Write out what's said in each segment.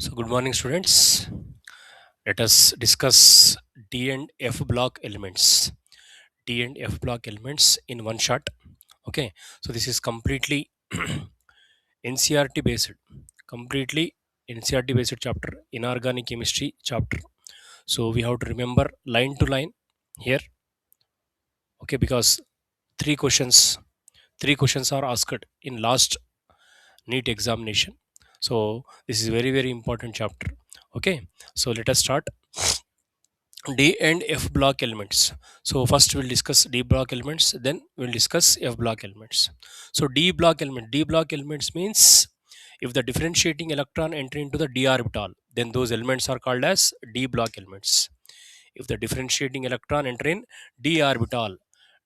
So, good morning, students. Let us discuss D and F block elements. D and F block elements in one shot. Okay, so this is completely NCERT based, completely NCERT based chapter, inorganic chemistry chapter. So, we have to remember line to line here. Okay, because three questions, three questions are asked in last NEET examination. So, this is very important chapter. Okay, so let us start. D and F block elements. So first we'll discuss D block elements, then we'll discuss F block elements. So D block elements means if the differentiating electron enter into the d orbital, then those elements are called as D block elements. If the differentiating electron enter in d orbital,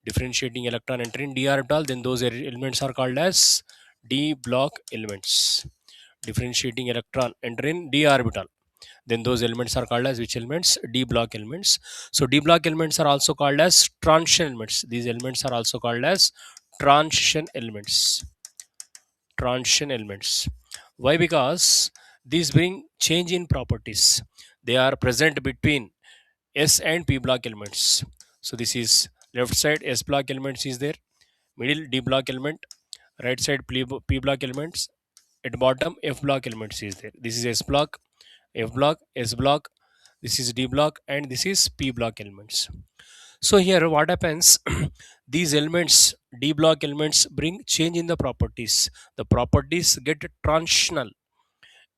differentiating electron enter in d orbital, then those elements are called as D block elements. Differentiating electron enter in d orbital, then those elements are called as which elements? D block elements. So D block elements are also called as transition elements. These elements are also called as transition elements. Transition elements. Why? Because these bring change in properties. They are present between S and P block elements. So this is left side S block elements is there, middle D block element, right side P block elements, at bottom F block elements is there. This is S block, F block, S block, this is D block, and this is P block elements. So here what happens, these elements, D block elements, bring change in the properties. The properties get transitional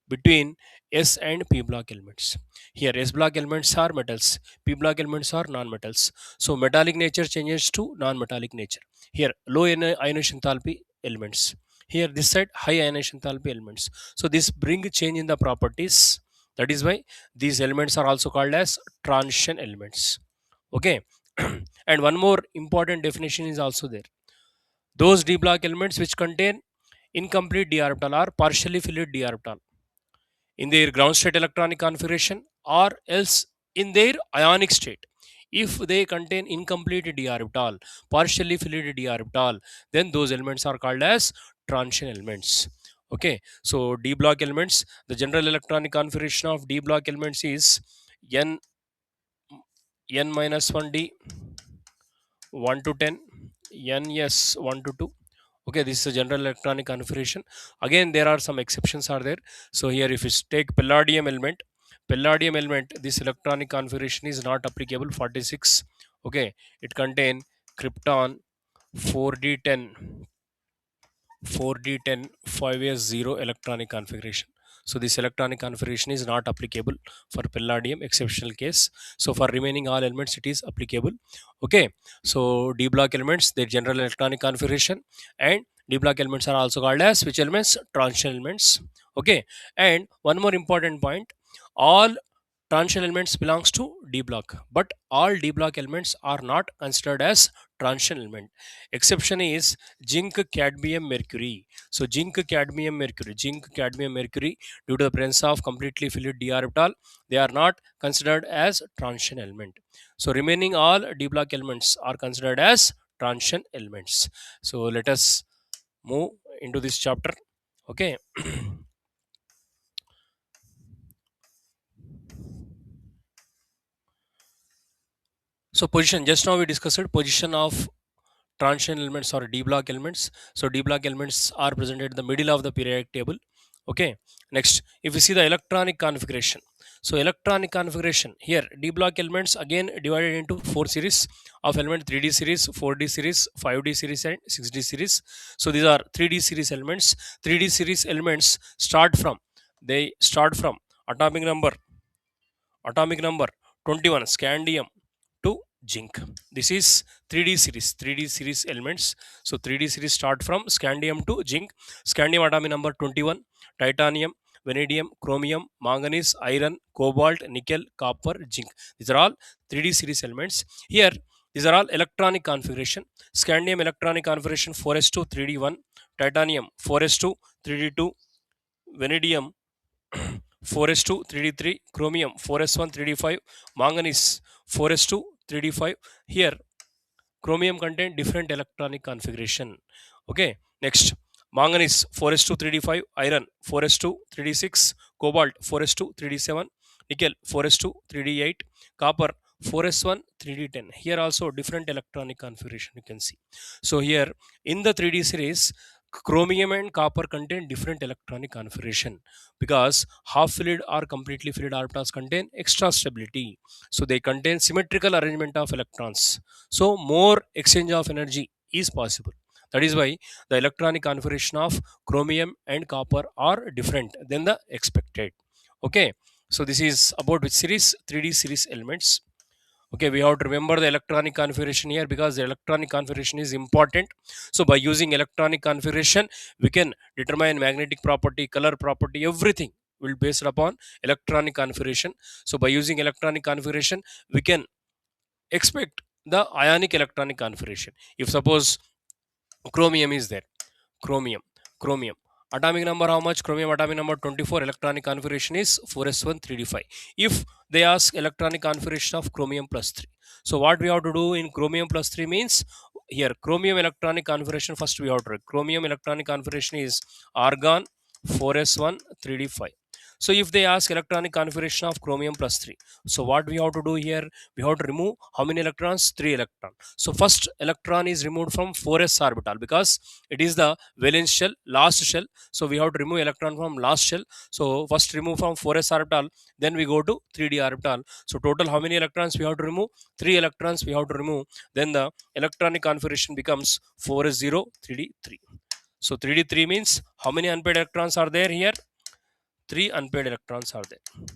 between S and P block elements. Here S block elements are metals, P block elements are non-metals. So metallic nature changes to non-metallic nature. Here low ionization enthalpy elements. Here this side high ionization enthalpy elements. So this bring change in the properties. That is why these elements are also called as transition elements. Okay. And one more important definition is also there. Those D block elements which contain incomplete d orbital or partially filled d orbital in their ground state electronic configuration or else in their ionic state. If they contain incomplete d orbital, partially filled d orbital, then those elements are called as transition elements. Okay, so D block elements, the general electronic configuration of D block elements is n n minus 1d 1 to 10, ns 1 to 2. Okay, this is a general electronic configuration. Again, there are some exceptions are there. So here if you take palladium element, this electronic configuration is not applicable. 46. Okay, it contain krypton 4d10 4d10 5s0 electronic configuration. So this electronic configuration is not applicable for palladium, exceptional case. So for remaining all elements it is applicable. Okay, so D block elements, their general electronic configuration, and D block elements are also called as which elements? Transition elements. Okay, and one more important point, all transition elements belongs to D block, but all D block elements are not considered as transition element. Exception is zinc, cadmium, mercury. So zinc, cadmium, mercury, due to the presence of completely filled d orbital, they are not considered as transition element. So remaining all D block elements are considered as transition elements. So let us move into this chapter. Okay. So position, just now we discussed position of transition elements or D block elements. So D block elements are presented in the middle of the periodic table. Okay, next if we see the electronic configuration, so electronic configuration here, D block elements again divided into four series of element: 3D series, 4D series, 5D series, and 6D series. So these are 3D series elements. 3D series elements they start from atomic number atomic number 21 scandium to zinc. This is 3D series elements. So 3D series start from scandium to zinc. Scandium atomic number 21, titanium, vanadium, chromium, manganese, iron, cobalt, nickel, copper, zinc. These are all 3D series elements. Here these are all electronic configuration. Scandium electronic configuration 4s2 3d1, titanium 4s2 3d2, vanadium 4s2 3d3, chromium 4s1 3d5, manganese 4s2 3d5. Here chromium contain different electronic configuration. Okay, next Manganese 4s2 3d5, iron 4s2 3d6, cobalt 4s2 3d7, nickel 4s2 3d8, copper 4s1 3d10. Here also different electronic configuration you can see. So here in the 3d series, chromium and copper contain different electronic configuration because half filled or completely filled orbitals contain extra stability, so they contain symmetrical arrangement of electrons, so more exchange of energy is possible. That is why the electronic configuration of chromium and copper are different than the expected. Okay, so this is about which series, 3d series elements. Okay, we have to remember the electronic configuration here because the electronic configuration is important. So by using electronic configuration, we can determine magnetic property, color property, everything will based upon electronic configuration. So by using electronic configuration, we can expect the ionic electronic configuration. If suppose chromium is there, chromium atomic number how much? Chromium atomic number 24, electronic configuration is 4s1 3d5. If they ask electronic configuration of chromium plus 3, so what we have to do in chromium plus 3 means, here chromium electronic configuration first we have to write. Chromium electronic configuration is argon 4s1 3d5. So if they ask electronic configuration of chromium plus 3, so what we have to do here, we have to remove how many electrons? 3 electron. So first electron is removed from 4s orbital because it is the valence shell, last shell. So we have to remove electron from last shell. So first remove from 4s orbital, then we go to 3d orbital. So total how many electrons we have to remove? 3 electrons we have to remove. Then the electronic configuration becomes 4s0 3d3. So 3d3 means how many unpaired electrons are there here? 3 unpaired electrons are there.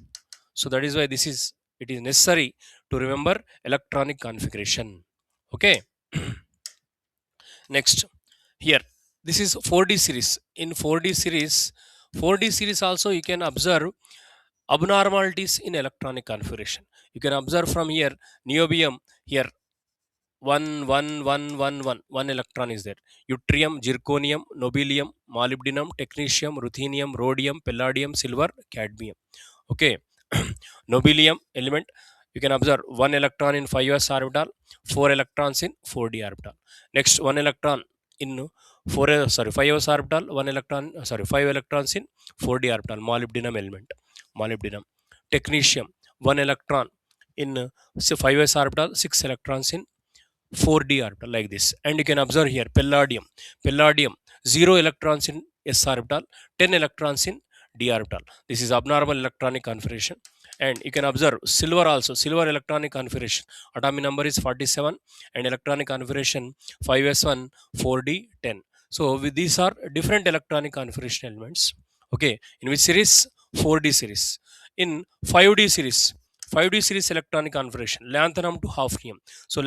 So that is why this is, it is necessary to remember electronic configuration. Okay. Next, here this is 4d series. In 4d series, 4d series also you can observe abnormalities in electronic configuration. You can observe from here, niobium here, one electron is there. Yttrium, zirconium, nobelium, molybdenum, technetium, ruthenium, rhodium, palladium, silver, cadmium. Okay. Nobelium element, you can observe one electron in 5s orbital, 4 electrons in 4d orbital. Next, one electron in 5s orbital, one electron, 5 electrons in 4d orbital, molybdenum element, molybdenum. Technetium, one electron in 5s orbital, 6 electrons in 4d orbital, like this. And you can observe here palladium 0 electrons in s orbital, 10 electrons in d orbital. This is abnormal electronic configuration. And you can observe silver also, silver electronic configuration, atomic number is 47 and electronic configuration 5s1 4d 10. So with these are different electronic configuration elements. Okay, in which series? 4d series. In 5d series, 5d series electronic configuration, lanthanum to hafnium. So